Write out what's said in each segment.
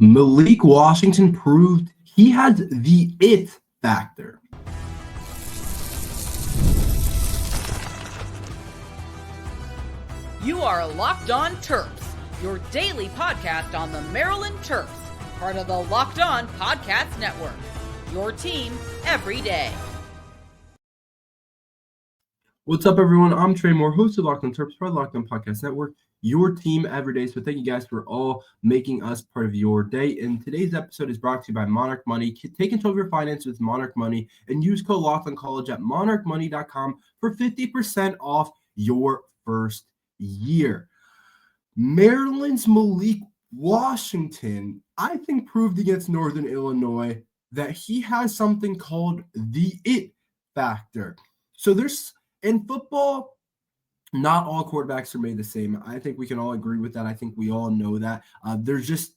Malik Washington proved he has the it factor. You are Locked On Terps, your daily podcast on the Maryland Terps, part of the Locked On Podcast Network. Your team every day. What's up, everyone? I'm Tre Moore, host of Locked On Terps, part of the Locked On Podcast Network, your team every day. So thank you guys for all making us part of your day. And today's episode is brought to you by Monarch Money. Take control of your finance with Monarch Money and use code LOCKEDONCollege at monarchmoney.com for 50% off your first year. Maryland's Malik Washington, I think, proved against Northern Illinois that he has something called the it factor. So in football, not all quarterbacks are made the same. I think we can all agree with that. I think we all know that. There's just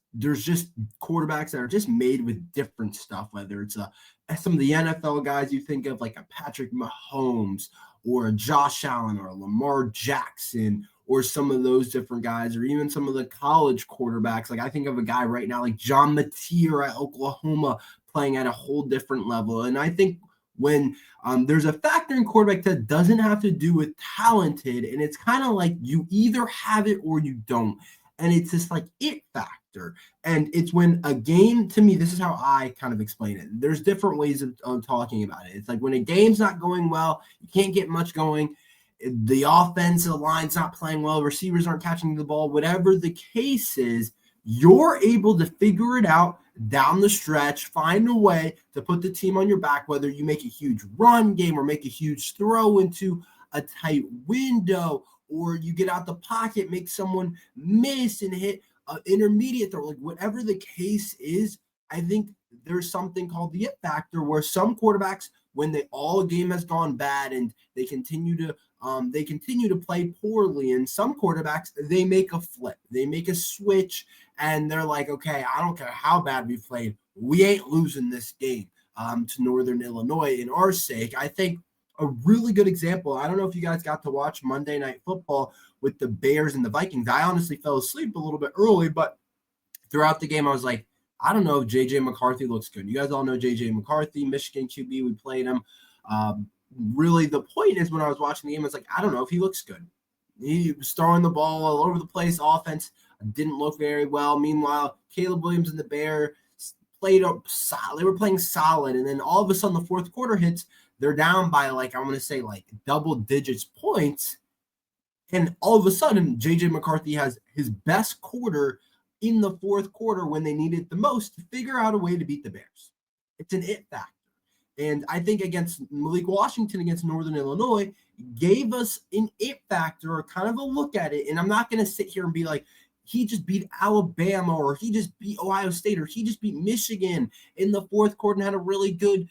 quarterbacks that are just made with different stuff, whether it's some of the NFL guys you think of, like a Patrick Mahomes or a Josh Allen or a Lamar Jackson, or some of those different guys, or even some of the college quarterbacks. Like I think of a guy right now like John Mateer at Oklahoma playing at a whole different level. And I think when there's a factor in quarterback that doesn't have to do with talented, and it's kind of like you either have it or you don't. And it's just like it factor. And it's when a game, to me, this is how I kind of explain it. There's different ways of talking about it. It's like when a game's not going well, you can't get much going. The offensive line's not playing well, receivers aren't catching the ball, whatever the case is, you're able to figure it out down the stretch, find a way to put the team on your back, whether you make a huge run game or make a huge throw into a tight window, or you get out the pocket, make someone miss and hit an intermediate throw, like whatever the case is. I think there's something called the it factor where some quarterbacks, when all game has gone bad and they continue to play poorly, and some quarterbacks, they make a flip, they make a switch, and they're like, okay, I don't care how bad we played, we ain't losing this game to Northern Illinois in our sake. I think a really good example, I don't know if you guys got to watch Monday Night Football with the Bears and the Vikings. I honestly fell asleep a little bit early, but throughout the game, I was like, I don't know if J.J. McCarthy looks good. You guys all know J.J. McCarthy, Michigan QB. We played him. Really, the point is when I was watching the game, I was like, I don't know if he looks good. He was throwing the ball all over the place. Offense didn't look very well. Meanwhile, Caleb Williams and the Bears played up solid. They were playing solid. And then all of a sudden, the fourth quarter hits. They're down by, double digits points. And all of a sudden, J.J. McCarthy has his best quarter in the fourth quarter when they needed it the most to figure out a way to beat the Bears. It's an it factor. And I think against Malik Washington against Northern Illinois gave us an it factor, or kind of a look at it. And I'm not going to sit here and be like, he just beat Alabama, or he just beat Ohio State, or he just beat Michigan in the fourth quarter and had a really good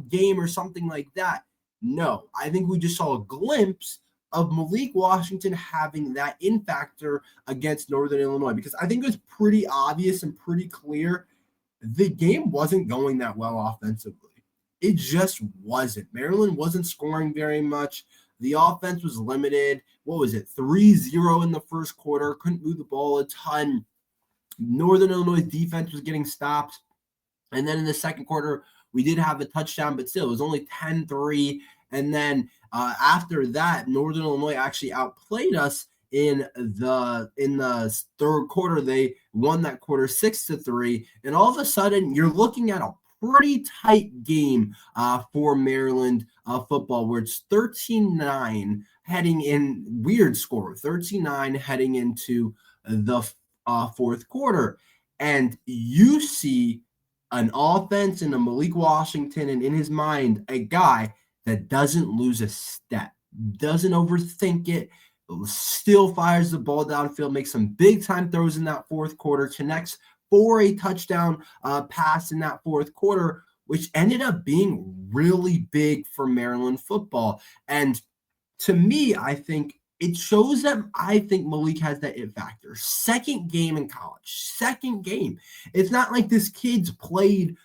game or something like that. No, I think we just saw a glimpse of Malik Washington having that in factor against Northern Illinois, because I think it was pretty obvious and pretty clear the game wasn't going that well offensively. It just wasn't. Maryland wasn't scoring very much. The offense was limited. What was it? 3-0 in the first quarter. Couldn't move the ball a ton. Northern Illinois defense was getting stops. And then in the second quarter, we did have a touchdown, but still, it was only 10-3. And then after that, Northern Illinois actually outplayed us in the third quarter. They won that quarter 6-3. And all of a sudden, you're looking at a pretty tight game for Maryland football, where it's 13-9 heading in, weird score, 13-9 heading into the fourth quarter. And you see an offense and a Malik Washington, and in his mind, a guy that doesn't lose a step, doesn't overthink it, still fires the ball downfield, makes some big-time throws in that fourth quarter, connects for a touchdown pass in that fourth quarter, which ended up being really big for Maryland football. And to me, I think it shows that I think Malik has that it factor. Second game in college, second game. It's not like this kid's played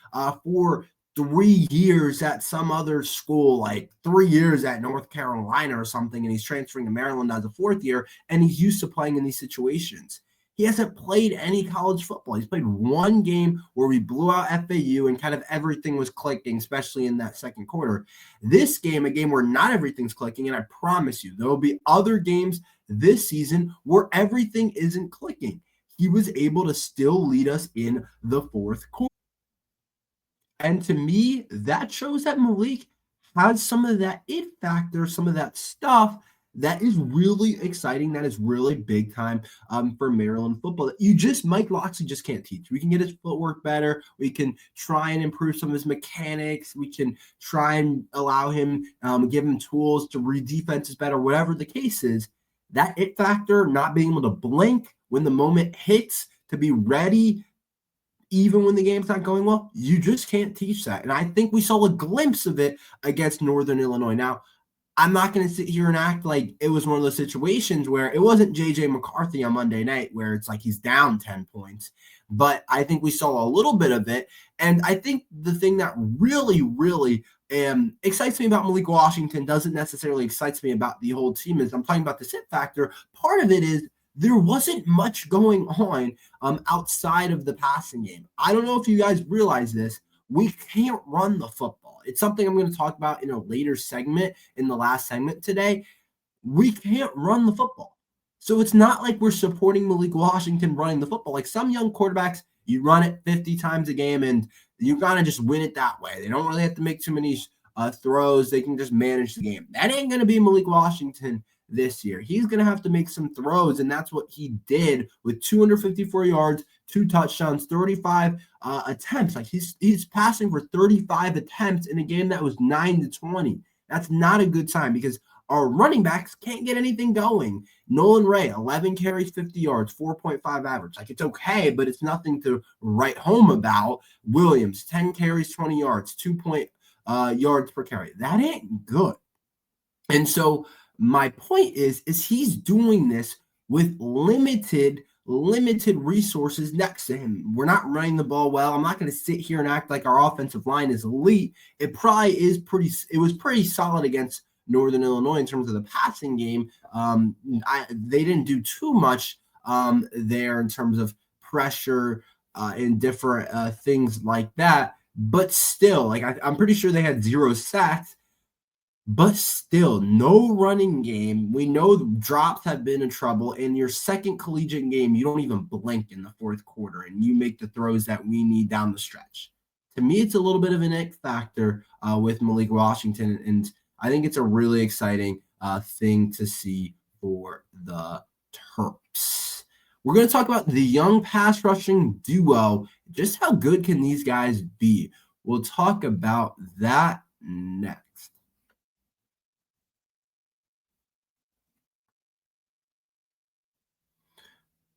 for 3 years at some other school, like 3 years at North Carolina or something, and he's transferring to Maryland as a fourth year, and he's used to playing in these situations. He hasn't played any college football. He's played one game where we blew out FAU and kind of everything was clicking, especially in that second quarter. This game, a game where not everything's clicking, and I promise you, there will be other games this season where everything isn't clicking. He was able to still lead us in the fourth quarter. And to me, that shows that Malik has some of that it factor, some of that stuff that is really exciting, that is really big time for Maryland football. That Mike Locksley just can't teach. We can get his footwork better. We can try and improve some of his mechanics. We can try and allow him, give him tools to read defenses better, whatever the case is. That it factor, not being able to blink when the moment hits, to be ready even when the game's not going well, you just can't teach that. And I think we saw a glimpse of it against Northern Illinois. Now, I'm not going to sit here and act like it was one of those situations where it wasn't J.J. McCarthy on Monday night where it's like he's down 10 points. But I think we saw a little bit of it. And I think the thing that really, really excites me about Malik Washington doesn't necessarily excite me about the whole team is I'm talking about the sit factor. Part of it is there wasn't much going on outside of the passing game. I don't know if you guys realize this. We can't run the football. It's something I'm going to talk about in a later segment, in the last segment today. We can't run the football. So it's not like we're supporting Malik Washington running the football. Like some young quarterbacks, you run it 50 times a game and you got to just win it that way. They don't really have to make too many throws. They can just manage the game. That ain't going to be Malik Washington this year. He's going to have to make some throws, and that's what he did with 254 yards, 2 touchdowns, 35 attempts. Like he's passing for 35 attempts in a game that was 9-20. That's not a good sign because our running backs can't get anything going. Nolan Ray, 11 carries, 50 yards, 4.5 average. Like it's okay, but it's nothing to write home about. Williams, 10 carries, 20 yards, 2 yards per carry. That ain't good. And so my point is he's doing this with limited resources next to him. We're not running the ball well. I'm not going to sit here and act like our offensive line is elite. It probably is it was pretty solid against Northern Illinois in terms of the passing game. They didn't do too much there in terms of pressure and different things like that. But still, like I'm pretty sure they had 0 sacks. But still, no running game. We know the drops have been in trouble. In your second collegiate game, you don't even blink in the fourth quarter, and you make the throws that we need down the stretch. To me, it's a little bit of an X factor with Malik Washington, and I think it's a really exciting thing to see for the Terps. We're going to talk about the young pass rushing duo. Just how good can these guys be? We'll talk about that next.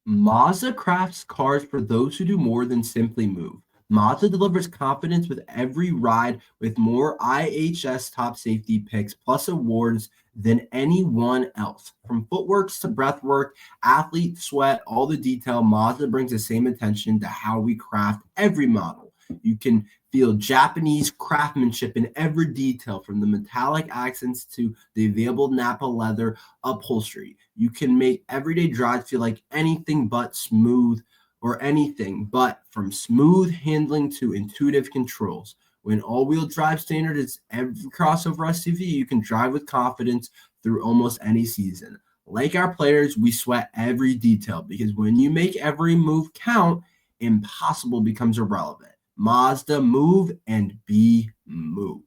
Mazda crafts cars for those who do more than simply move. Mazda delivers confidence with every ride with more IHS top safety picks plus awards than anyone else. From footwork to breathwork, athlete sweat, all the detail, Mazda brings the same attention to how we craft every model. You can feel Japanese craftsmanship in every detail, from the metallic accents to the available Napa leather upholstery. You can make everyday drives feel like anything but smooth, or anything but from smooth handling to intuitive controls. When all-wheel drive standard is every crossover SUV, you can drive with confidence through almost any season. Like our players, we sweat every detail because when you make every move count, impossible becomes irrelevant. Mazda, move and be moved.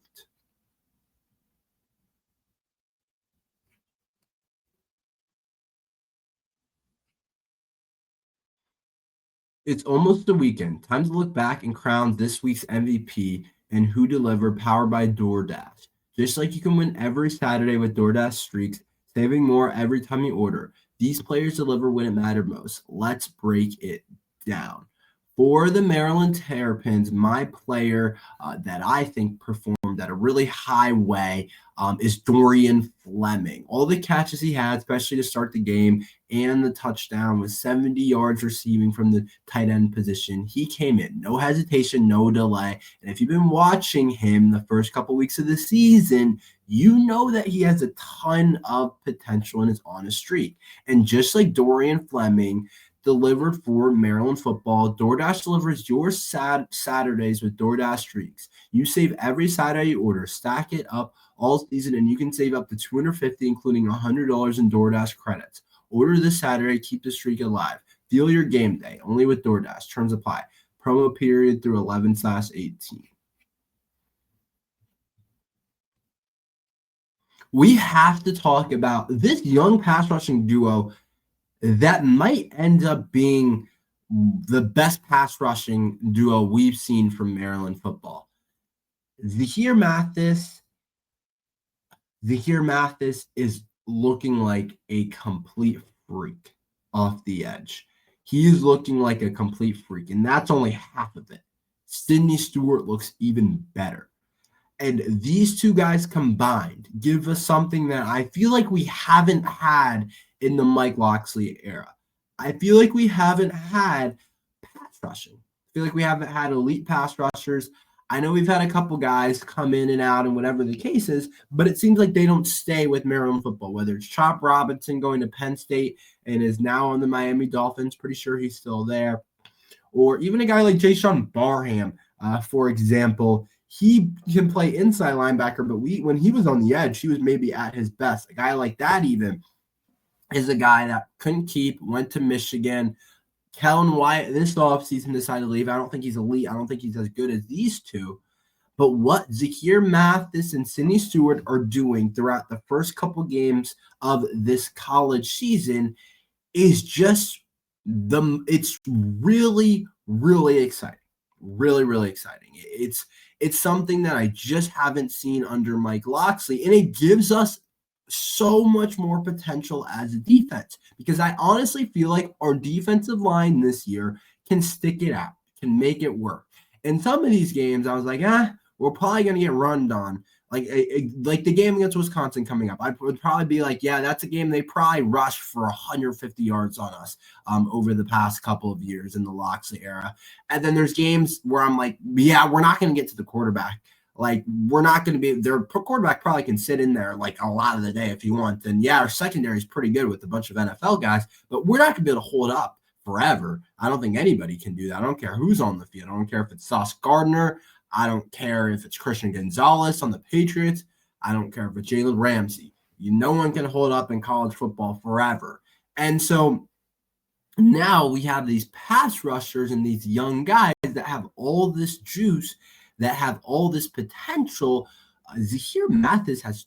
It's almost the weekend. Time to look back and crown this week's MVP and who delivered, powered by DoorDash. Just like you can win every Saturday with DoorDash streaks, saving more every time you order. These players deliver when it mattered most. Let's break it down. For the Maryland Terrapins, my player that I think performed at a really high way is Dorian Fleming. All the catches he had, especially to start the game, and the touchdown with 70 yards receiving from the tight end position. He came in, no hesitation, no delay. And if you've been watching him the first couple weeks of the season, you know that he has a ton of potential and is on a streak. And just like Dorian Fleming, delivered for Maryland football. DoorDash delivers your Saturdays with DoorDash streaks. You save every Saturday you order, stack it up all season, and you can save up to $250, including $100 in DoorDash credits. Order this Saturday, keep the streak alive. Feel your game day, only with DoorDash. Terms apply. Promo period through 11/18. We have to talk about this young pass rushing duo that might end up being the best pass rushing duo we've seen from Maryland football. Zahir Mathis is looking like a complete freak off the edge. He is looking like a complete freak, and that's only half of it. Sidney Stewart looks even better. And these two guys combined give us something that I feel like we haven't had in the Mike Locksley era. I feel like we haven't had pass rushing. I feel like we haven't had elite pass rushers. I know we've had a couple guys come in and out and whatever the case is, but it seems like they don't stay with Maryland football, whether it's Chop Robinson going to Penn State and is now on the Miami Dolphins, pretty sure he's still there, or even a guy like Jayshawn Barham, for example. He can play inside linebacker, but when he was on the edge, he was maybe at his best. A guy like that even is a guy that couldn't keep, went to Michigan. Kellen Wyatt this offseason decided to leave. I don't think he's elite. I don't think he's as good as these two. But what Zahir Mathis and Sidney Stewart are doing throughout the first couple games of this college season is just it's really, really exciting. Really, really exciting. It's something that I just haven't seen under Mike Locksley, and it gives us so much more potential as a defense, because I honestly feel like our defensive line this year can stick it out, can make it work. In some of these games, I was like, we're probably going to get run on. Like the game against Wisconsin coming up, I would probably be like, yeah, that's a game they probably rushed for 150 yards on us over the past couple of years in the Locksley era. And then there's games where I'm like, yeah, we're not going to get to the quarterback. Like, we're not going to be – their quarterback probably can sit in there like a lot of the day if he wants. And, yeah, our secondary is pretty good with a bunch of NFL guys, but we're not going to be able to hold up forever. I don't think anybody can do that. I don't care who's on the field. I don't care if it's Sauce Gardner. I don't care if it's Christian Gonzalez on the Patriots. I don't care if it's Jalen Ramsey. No one can hold up in college football forever. And so now we have these pass rushers and these young guys that have all this juice, that have all this potential. Zahir Mathis has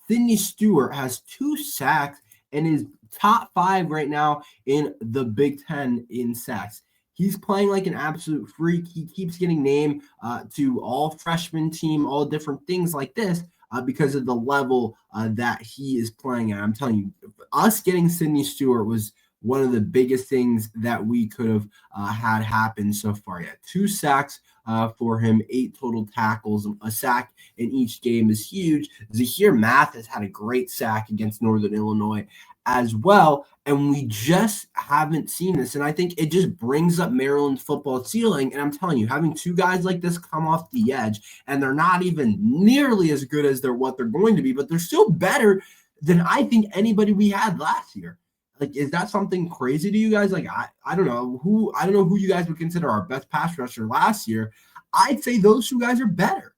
Sidney Stewart has 2 sacks and is top 5 right now in the Big Ten in sacks. He's playing like an absolute freak. He keeps getting named to all freshman team, all different things like this because of the level that he is playing at. I'm telling you, us getting Sidney Stewart was one of the biggest things that we could have had happen so far. Yeah, 2 sacks for him, 8 total tackles. A sack in each game is huge. Zahir Mathis had a great sack against Northern Illinois as well, and we just haven't seen this. And I think it just brings up Maryland's football ceiling. And I'm telling you, having 2 guys like this come off the edge, and they're not even nearly as good as what they're going to be, but they're still better than I think anybody we had last year. Like, is that something crazy to you guys? Like, I don't know who you guys would consider our best pass rusher last year. I'd say those 2 guys are better.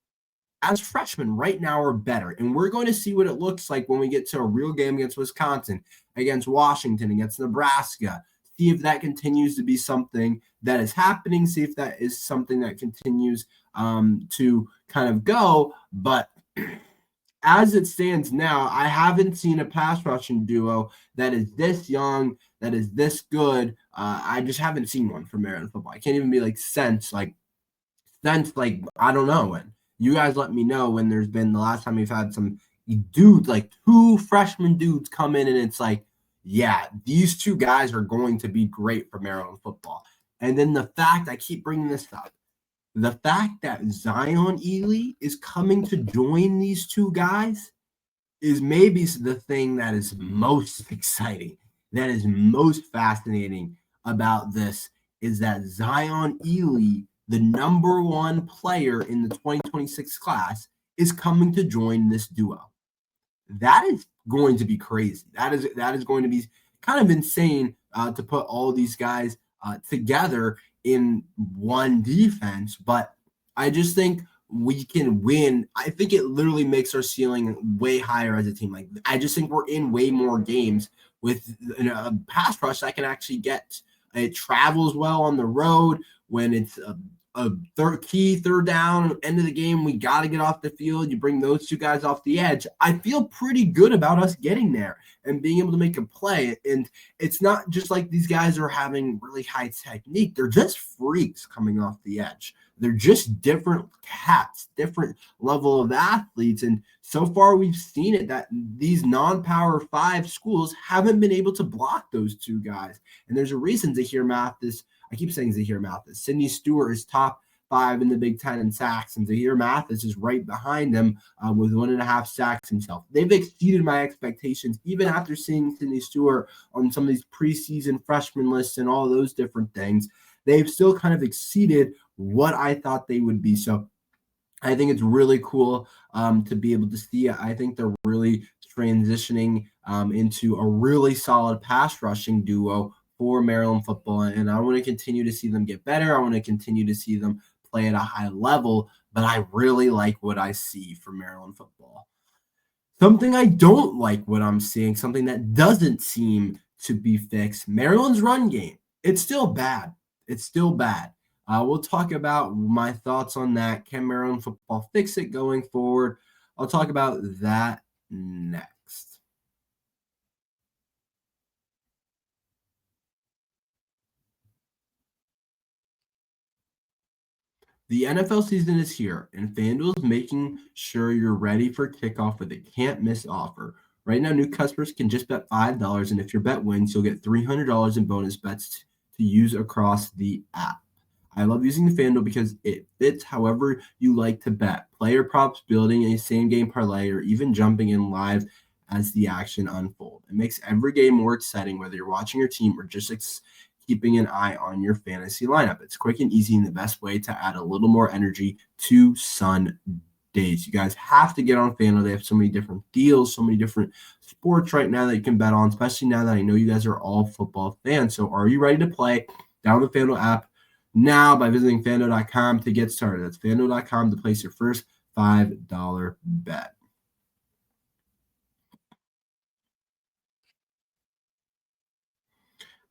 As freshmen right now are better. And we're going to see what it looks like when we get to a real game against Wisconsin, against Washington, against Nebraska. See if that continues to be something that is happening. See if that is something that continues to kind of go. But as it stands now, I haven't seen a pass rushing duo that is this young, that is this good. I just haven't seen one from Maryland football. I can't even be like since I don't know when. You guys let me know when there's been the last time we've had some dudes, like 2 freshman dudes come in and it's like, yeah, these 2 guys are going to be great for Maryland football. And then the fact, I keep bringing this up, the fact that Zion Ely is coming to join these 2 guys is maybe the thing that is most exciting, that is most fascinating about this, is that Zion Ely, the number 1 player in the 2026 class, is coming to join this duo. That is going to be crazy. That is going to be kind of insane to put all these guys together in one defense. But I just think we can win. I think it literally makes our ceiling way higher as a team. Like, I just think we're in way more games with a pass rush that can actually get. It travels well on the road when it's a third down, end of the game, we got to get off the field. You bring those two guys off the edge. I feel pretty good about us getting there and being able to make a play. And it's not just like these guys are having really high technique. They're just freaks coming off the edge. They're just different cats, different level of athletes. And so far we've seen it that these non-Power 5 schools haven't been able to block those two guys. And there's a reason Zahir Mathis, I keep saying Zahir Mathis, Sidney Stewart is top 5 in the Big Ten in sacks, and Zahir Mathis is right behind them with 1.5 sacks himself. They've exceeded my expectations, even after seeing Sidney Stewart on some of these preseason freshman lists and all those different things. They've still kind of exceeded what I thought they would be. So I think it's really cool to be able to see it. I think they're really transitioning into a really solid pass rushing duo for Maryland football, and I want to continue to see them get better. I want to continue to see them play at a high level, but I really like what I see for Maryland football. Something I don't like what I'm seeing, something that doesn't seem to be fixed, Maryland's run game. It's still bad. It's still bad. We'll talk about my thoughts on that. Can Maryland football fix it going forward? I'll talk about that next. The NFL season is here, and FanDuel is making sure you're ready for kickoff with a can't-miss offer. Right now, new customers can just bet $5, and if your bet wins, you'll get $300 in bonus bets to use across the app. I love using the FanDuel because it fits however you like to bet. Player props, building a same-game parlay, or even jumping in live as the action unfolds. It makes every game more exciting, whether you're watching your team or just keeping an eye on your fantasy lineup. It's quick and easy and the best way to add a little more energy to Sundays. You guys have to get on FanDuel. They have so many different deals, so many different sports right now that you can bet on, especially now that I know you guys are all football fans. So are you ready to play? Download the FanDuel app now by visiting FanDuel.com to get started. That's FanDuel.com to place your first $5 bet.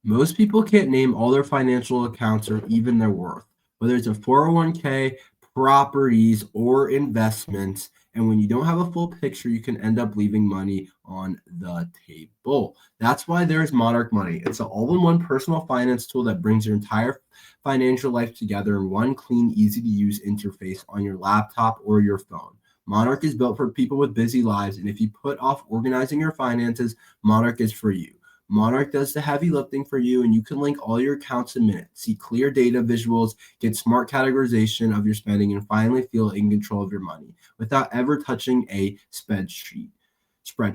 Most people can't name all their financial accounts or even their worth, whether it's a 401k, properties, or investments. And when you don't have a full picture, you can end up leaving money on the table. That's why there's Monarch Money. It's an all-in-one personal finance tool that brings your entire financial life together in one clean, easy-to-use interface on your laptop or your phone. Monarch is built for people with busy lives, and if you put off organizing your finances, Monarch is for you. Monarch does the heavy lifting for you, and you can link all your accounts in minutes, see clear data visuals, get smart categorization of your spending, and finally feel in control of your money without ever touching a spreadsheet.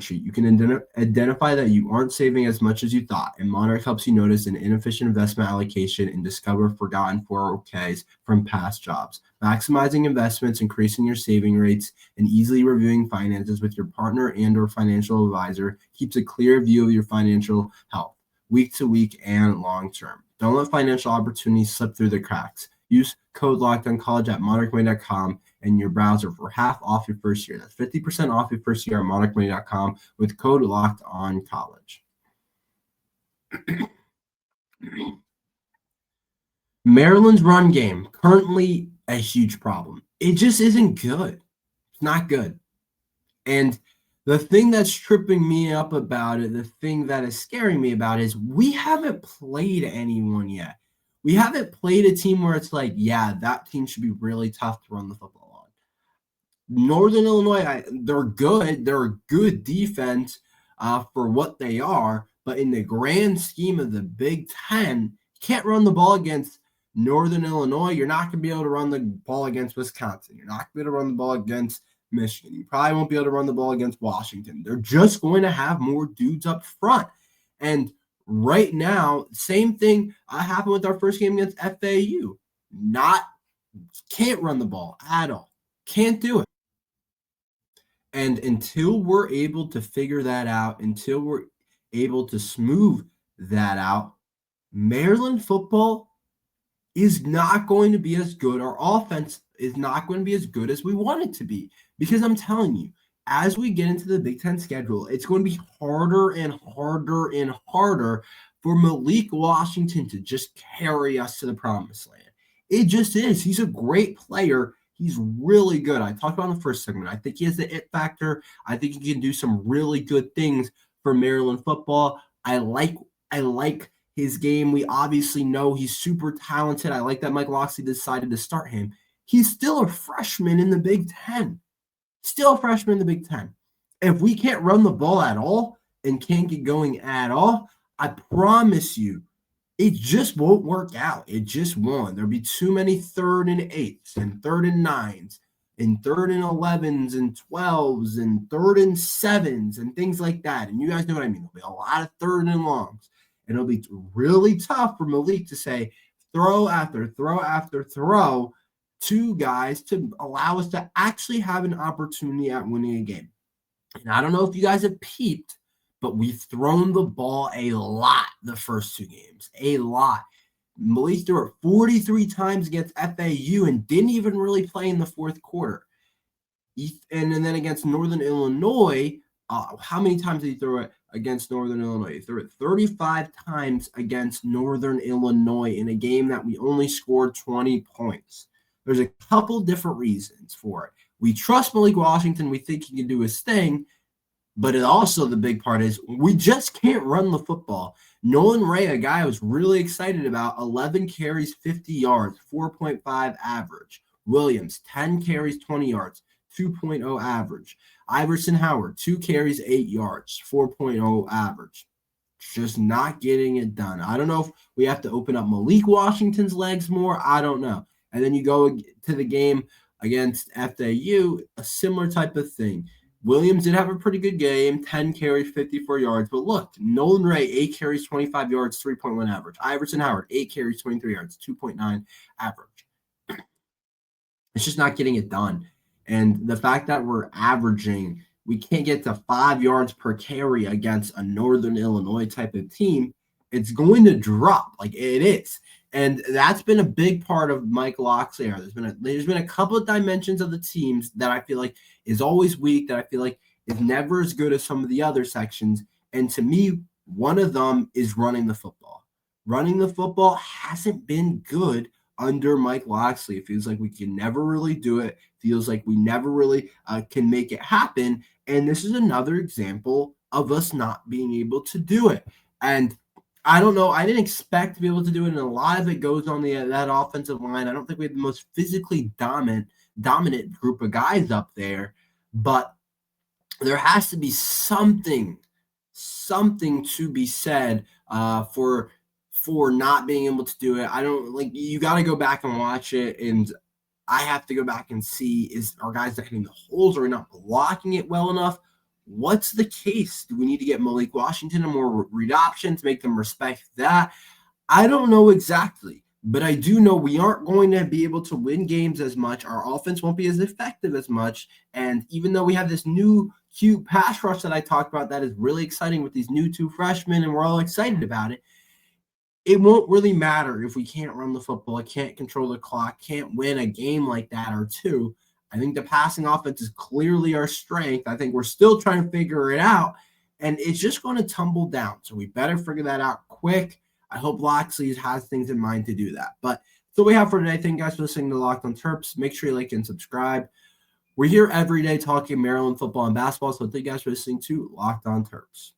You can identify that you aren't saving as much as you thought, and Monarch helps you notice an inefficient investment allocation and discover forgotten 401ks from past jobs. Maximizing investments, increasing your saving rates, and easily reviewing finances with your partner and or financial advisor keeps a clear view of your financial health, week to week and long term. Don't let financial opportunities slip through the cracks. Use code LOCKEDONCollege at monarchmoney.com and your browser for half off your first year. That's 50% off your first year at monarchmoney.com with code LOCKEDONCollege. Maryland's run game, currently a huge problem. It just isn't good. It's not good. And the thing that's tripping me up about it, the thing that is scaring me about it is we haven't played anyone yet. We haven't played a team where it's like, yeah, that team should be really tough to run the football on. Northern Illinois, they're good. They're a good defense for what they are. But in the grand scheme of the Big Ten, you can't run the ball against Northern Illinois. You're not going to be able to run the ball against Wisconsin. You're not going to be able to run the ball against Michigan. You probably won't be able to run the ball against Washington. They're just going to have more dudes up front. And right now, same thing happened with our first game against FAU. Can't run the ball at all. Can't do it. And until we're able to figure that out, until we're able to smooth that out, Maryland football is not going to be as good. Our offense is not going to be as good as we want it to be. Because I'm telling you, as we get into the Big Ten schedule, it's going to be harder and harder and harder for Malik Washington to just carry us to the promised land. It just is. He's a great player. He's really good. I talked about in the first segment. I think he has the it factor. I think he can do some really good things for Maryland football. I like his game. We obviously know he's super talented. I like that Mike Locksley decided to start him. He's still a freshman in the Big Ten. Still a freshman in the Big Ten. If we can't run the ball at all and can't get going at all, I promise you, it just won't work out. It just won't. There'll be too many 3rd and 8s and 3rd and 9s and 3rd and 11s and 12s and 3rd and 7s and things like that. And you guys know what I mean. There'll be a lot of 3rd and longs. And it'll be really tough for Malik to say throw after throw after throw to guys to allow us to actually have an opportunity at winning a game. And I don't know if you guys have peeped, but we've thrown the ball a lot the first 2 games. A lot. Malik threw it 43 times against FAU and didn't even really play in the fourth quarter. And then against Northern Illinois, how many times did he throw it against Northern Illinois? He threw it 35 times against Northern Illinois in a game that we only scored 20 points. There's a couple different reasons for it. We trust Malik Washington. We think he can do his thing. But it also, the big part is we just can't run the football. Nolan Ray, a guy I was really excited about, 11 carries, 50 yards, 4.5 average. Williams, 10 carries, 20 yards, 2.0 average. Iverson Howard, 2 carries, 8 yards, 4.0 average. Just not getting it done. I don't know if we have to open up Malik Washington's legs more. I don't know. And then you go to the game against FAU, a similar type of thing. Williams did have a pretty good game, 10 carries, 54 yards. But look, Nolan Ray, 8 carries, 25 yards, 3.1 average. Iverson Howard, 8 carries, 23 yards, 2.9 average. It's just not getting it done. And the fact that we're averaging, we can't get to 5 yards per carry against a Northern Illinois type of team, it's going to drop like it is. And that's been a big part of Mike Locksley. There's been a couple of dimensions of the teams that I feel like is always weak, that I feel like is never as good as some of the other sections. And to me, one of them is running the football. Running the football hasn't been good under Mike Locksley. It feels like we can never really do it. Feels like we never really can make it happen. And this is another example of us not being able to do it. And I don't know. I didn't expect to be able to do it, and a lot of it goes on that offensive line. I don't think we have the most physically dominant group of guys up there, but there has to be something to be said for not being able to do it. I don't like. You got to go back and watch it, and I have to go back and see, is our guys not hitting the holes? Are we not blocking it well enough? What's the case? Do we need to get Malik Washington a more read option to make them respect that? I don't know exactly, but I do know we aren't going to be able to win games as much. Our offense won't be as effective as much. And even though we have this new cute pass rush that I talked about that is really exciting with these new 2 freshmen, and we're all excited about it, it won't really matter if we can't run the football, can't control the clock, can't win a game like that or 2. I think the passing offense is clearly our strength. I think we're still trying to figure it out, and it's just going to tumble down. So we better figure that out quick. I hope Locksley has things in mind to do that. But that's all we have for today. Thank you guys for listening to Locked on Terps. Make sure you like and subscribe. We're here every day talking Maryland football and basketball. So thank you guys for listening to Locked on Terps.